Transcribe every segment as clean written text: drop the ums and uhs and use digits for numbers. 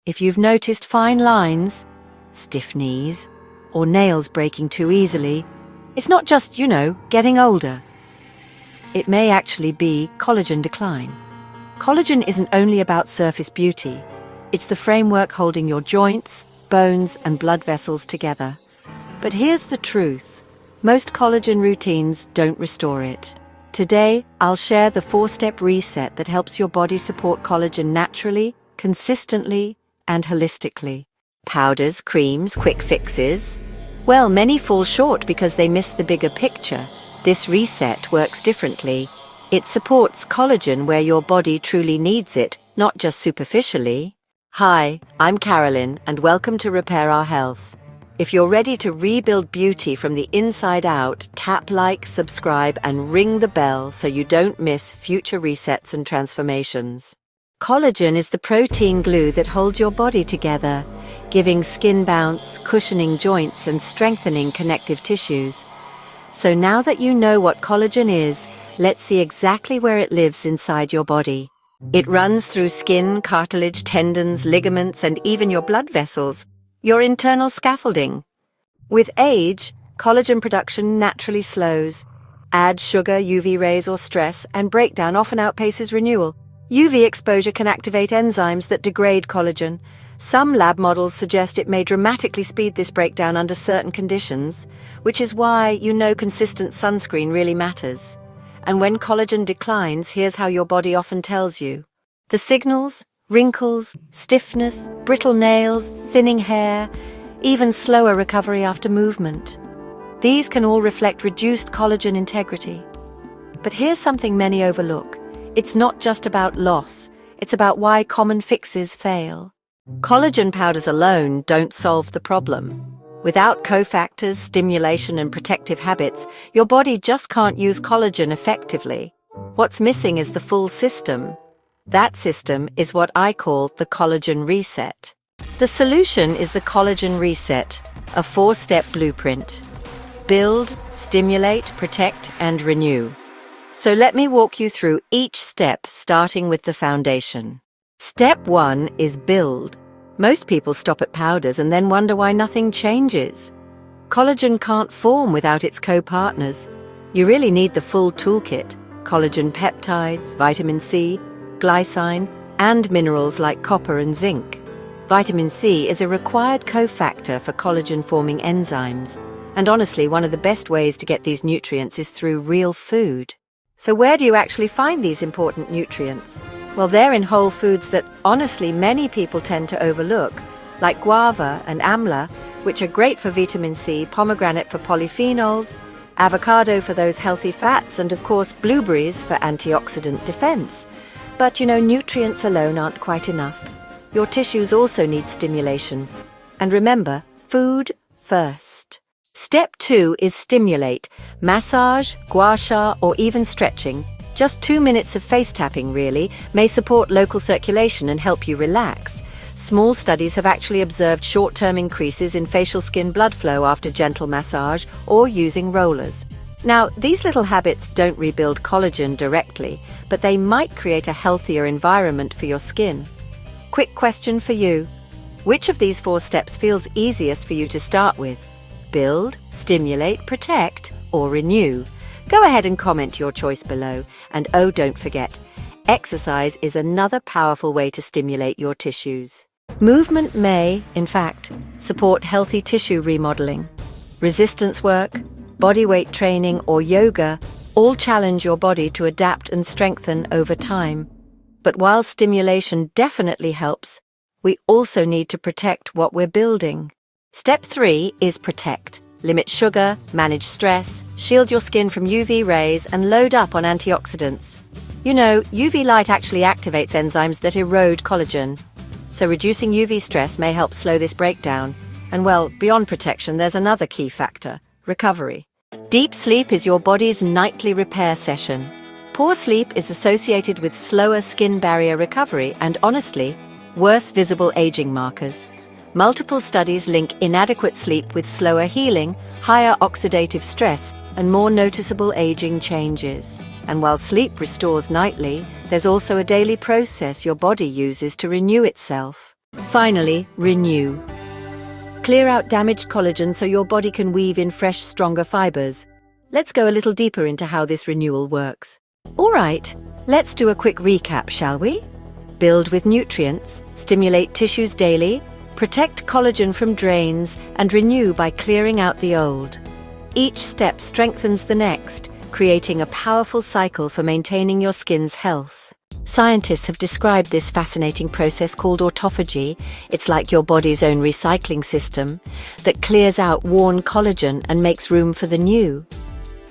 If you've noticed fine lines, stiff knees, or nails breaking too easily, it's not just, getting older. It may actually be collagen decline. Collagen isn't only about surface beauty. It's the framework holding your joints, bones, and blood vessels together. But here's the truth. Most collagen routines don't restore it. Today, I'll share the 4-step reset that helps your body support collagen naturally, consistently, and holistically. Powders, creams, quick fixes. Well, many fall short because they miss the bigger picture. This reset works differently. It supports collagen where your body truly needs it, not just superficially. Hi, I'm Carolyn, and welcome to Repair Our Health. If you're ready to rebuild beauty from the inside out, tap like, subscribe, and ring the bell so you don't miss future resets and transformations. Collagen is the protein glue that holds your body together, giving skin bounce, cushioning joints, and strengthening connective tissues. So now that you know what collagen is, let's see exactly where it lives inside your body. It runs through skin, cartilage, tendons, ligaments, and even your blood vessels, your internal scaffolding. With age, collagen production naturally slows. Add sugar, UV rays, or stress, and breakdown often outpaces renewal. UV exposure can activate enzymes that degrade collagen. Some lab models suggest it may dramatically speed this breakdown under certain conditions, which is why consistent sunscreen really matters. And when collagen declines, here's how your body often tells you. The signals: wrinkles, stiffness, brittle nails, thinning hair, even slower recovery after movement. These can all reflect reduced collagen integrity. But here's something many overlook. It's not just about loss, it's about why common fixes fail. Collagen powders alone don't solve the problem. Without cofactors, stimulation, and protective habits, your body just can't use collagen effectively. What's missing is the full system. That system is what I call the collagen reset. The solution is the collagen reset, a 4-step blueprint. Build, stimulate, protect, and renew. So let me walk you through each step, starting with the foundation. Step 1 is build. Most people stop at powders and then wonder why nothing changes. Collagen can't form without its co-partners. You really need the full toolkit: collagen peptides, vitamin C, glycine, and minerals like copper and zinc. Vitamin C is a required cofactor for collagen-forming enzymes. And honestly, one of the best ways to get these nutrients is through real food. So where do you actually find these important nutrients? Well, they're in whole foods that, honestly, many people tend to overlook, like guava and amla, which are great for vitamin C, pomegranate for polyphenols, avocado for those healthy fats, and of course blueberries for antioxidant defense. But nutrients alone aren't quite enough. Your tissues also need stimulation. And remember, food first. Step 2 is stimulate. Massage, gua sha, or even stretching. Just 2 minutes of face tapping, really, may support local circulation and help you relax. Small studies have actually observed short-term increases in facial skin blood flow after gentle massage or using rollers. Now, these little habits don't rebuild collagen directly, but they might create a healthier environment for your skin. Quick question for you. Which of these 4 steps feels easiest for you to start with? Build, stimulate, protect, or renew? Go ahead and comment your choice below. And oh, don't forget, exercise is another powerful way to stimulate your tissues. Movement may, in fact, support healthy tissue remodeling. Resistance work, bodyweight training, or yoga all challenge your body to adapt and strengthen over time. But while stimulation definitely helps, we also need to protect what we're building. Step 3 is protect. Limit sugar, manage stress, shield your skin from UV rays, and load up on antioxidants. UV light actually activates enzymes that erode collagen. So reducing UV stress may help slow this breakdown. And well, beyond protection, there's another key factor: recovery. Deep sleep is your body's nightly repair session. Poor sleep is associated with slower skin barrier recovery and, honestly, worse visible aging markers. Multiple studies link inadequate sleep with slower healing, higher oxidative stress, and more noticeable aging changes. And while sleep restores nightly, there's also a daily process your body uses to renew itself. Finally, renew. Clear out damaged collagen so your body can weave in fresh, stronger fibers. Let's go a little deeper into how this renewal works. All right, let's do a quick recap, shall we? Build with nutrients, stimulate tissues daily, protect collagen from drains, and renew by clearing out the old. Each step strengthens the next, creating a powerful cycle for maintaining your skin's health. Scientists have described this fascinating process called autophagy. It's like your body's own recycling system that clears out worn collagen and makes room for the new.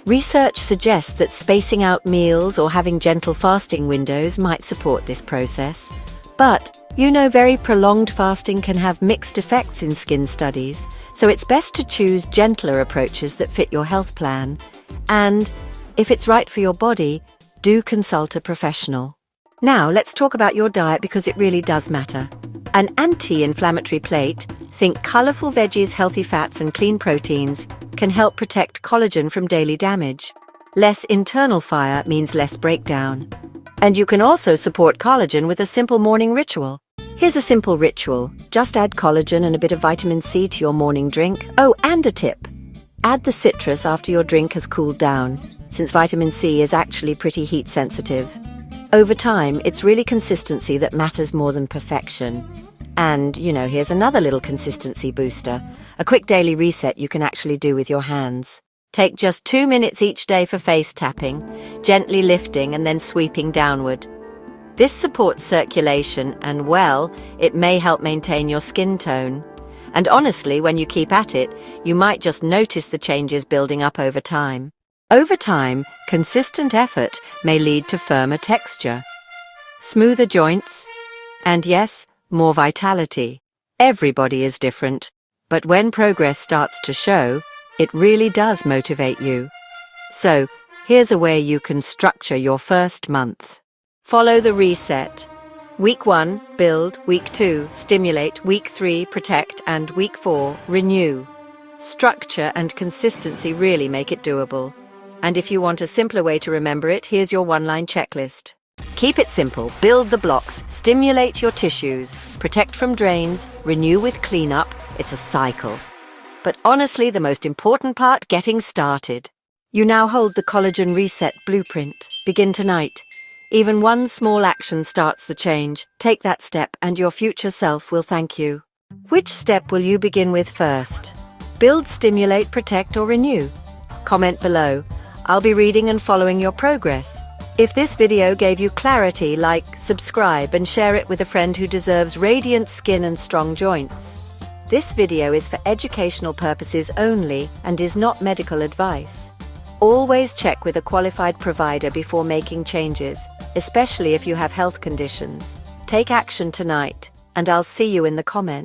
Research suggests that spacing out meals or having gentle fasting windows might support this process. But, very prolonged fasting can have mixed effects in skin studies, so it's best to choose gentler approaches that fit your health plan. And, if it's right for your body, do consult a professional. Now, let's talk about your diet because it really does matter. An anti-inflammatory plate, think colorful veggies, healthy fats, and clean proteins, can help protect collagen from daily damage. Less internal fire means less breakdown. And you can also support collagen with a simple morning ritual. Here's a simple ritual. Just add collagen and a bit of vitamin C to your morning drink. Oh, and a tip. Add the citrus after your drink has cooled down, since vitamin C is actually pretty heat sensitive. Over time, it's really consistency that matters more than perfection. And, here's another little consistency booster. A quick daily reset you can actually do with your hands. Take just 2 minutes each day for face tapping, gently lifting and then sweeping downward. This supports circulation and, it may help maintain your skin tone. And honestly, when you keep at it, you might just notice the changes building up over time. Over time, consistent effort may lead to firmer texture, smoother joints, and yes, more vitality. Everybody is different, but when progress starts to show, it really does motivate you. So, here's a way you can structure your first month. Follow the reset. Week 1, build. Week 2, stimulate. Week 3, protect. And week 4, renew. Structure and consistency really make it doable. And if you want a simpler way to remember it, here's your one-line checklist. Keep it simple. Build the blocks. Stimulate your tissues. Protect from drains. Renew with cleanup. It's a cycle. But honestly, the most important part, getting started. You now hold the Collagen Reset blueprint. Begin tonight. Even one small action starts the change. Take that step and your future self will thank you. Which step will you begin with first? Build, stimulate, protect, or renew? Comment below. I'll be reading and following your progress. If this video gave you clarity, like, subscribe, and share it with a friend who deserves radiant skin and strong joints. This video is for educational purposes only and is not medical advice. Always check with a qualified provider before making changes, especially if you have health conditions. Take action tonight, and I'll see you in the comments.